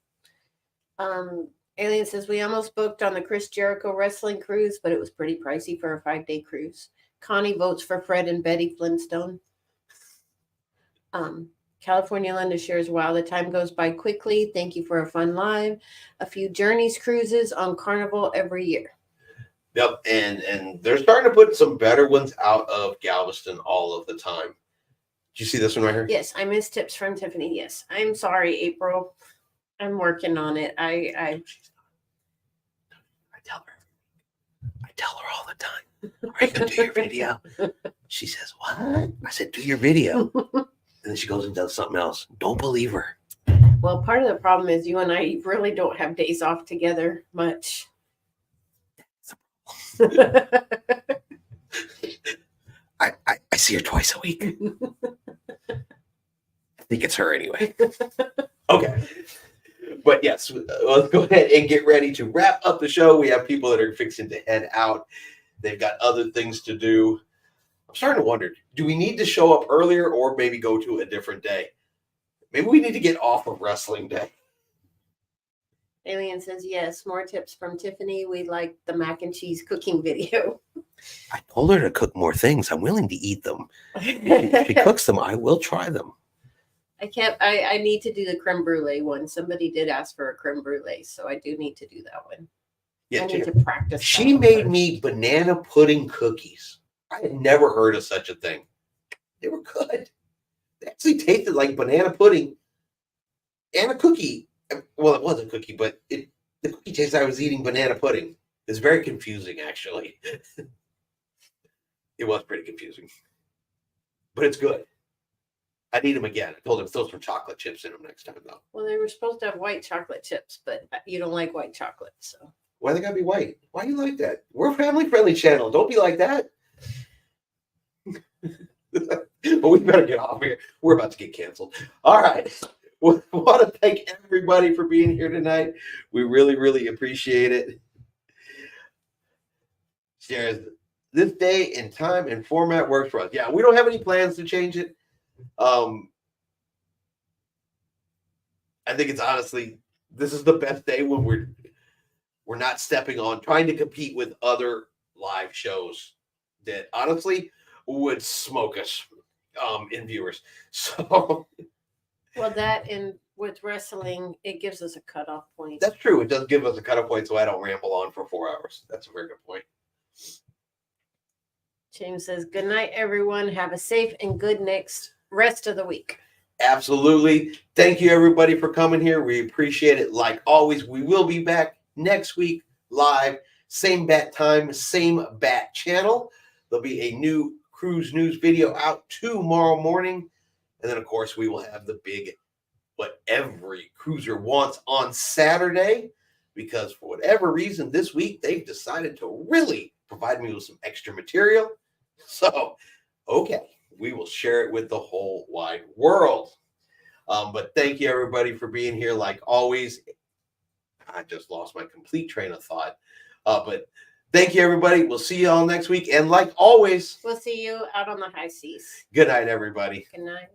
Alien says, we almost booked on the Chris Jericho wrestling cruise, but it was pretty pricey for a 5-day cruise. Connie votes for Fred and Betty Flintstone. California Linda shares, wow, the time goes by quickly. Thank you for a fun live. A few Journeys cruises on Carnival every year. Yep, and they're starting to put some better ones out of Galveston all of the time. Did you see this one right here? Yes, I miss Tips from Tiffany. Yes, I'm sorry, April. I'm working on it. I tell her all the time. Are you going to do your video? She says, what? I said, do your video. And then she goes and does something else. Don't believe her. Well, part of the problem is you and I really don't have days off together much. I see her twice a week. I think it's her anyway. Okay. But yes, let's go ahead and get ready to wrap up the show. We have people that are fixing to head out. They've got other things to do. I'm starting to wonder, do we need to show up earlier or maybe go to a different day? Maybe we need to get off of wrestling day. Alien says, yes, more tips from Tiffany. We like the mac and cheese cooking video. I told her to cook more things. I'm willing to eat them. If she cooks them, I will try them. I need to do the creme brulee one. Somebody did ask for a creme brulee, so I do need to do that one. Yeah, I need to practice. She made me banana pudding cookies. I had never heard of such a thing. They were good. They actually tasted like banana pudding and a cookie. Well, it was a cookie, but the cookie tasted like I was eating banana pudding. It's very confusing, actually. It was pretty confusing. But it's good. I need them again. I told him throw some chocolate chips in them next time, though. Well, they were supposed to have white chocolate chips, but you don't like white chocolate, so. Why they gotta be white? Why do you like that? We're a family-friendly channel. Don't be like that. But we better get off here. We're about to get canceled. All right. We want to thank everybody for being here tonight. We really, really appreciate it. Shares this day and time and format works for us. Yeah, we don't have any plans to change it. I think it's honestly, this is the best day when we're not stepping on trying to compete with other live shows that honestly would smoke us in viewers. So well, that and with wrestling, it gives us a cutoff point. That's true. It does give us a cutoff point so I don't ramble on for 4 hours. That's a very good point. James says, good night, everyone. Have a safe and good next rest of the week. Absolutely. Thank you, everybody, for coming here. We appreciate it. Like always, we will be back next week live. Same bat time, same bat channel. There'll be a new cruise news video out tomorrow morning. And then, of course, we will have the big what every cruiser wants on Saturday. Because for whatever reason, this week, they've decided to really provide me with some extra material. So, okay, we will share it with the whole wide world. But thank you, everybody, for being here. Like always, I just lost my complete train of thought. But thank you, everybody. We'll see you all next week. And like always, we'll see you out on the high seas. Good night, everybody. Good night.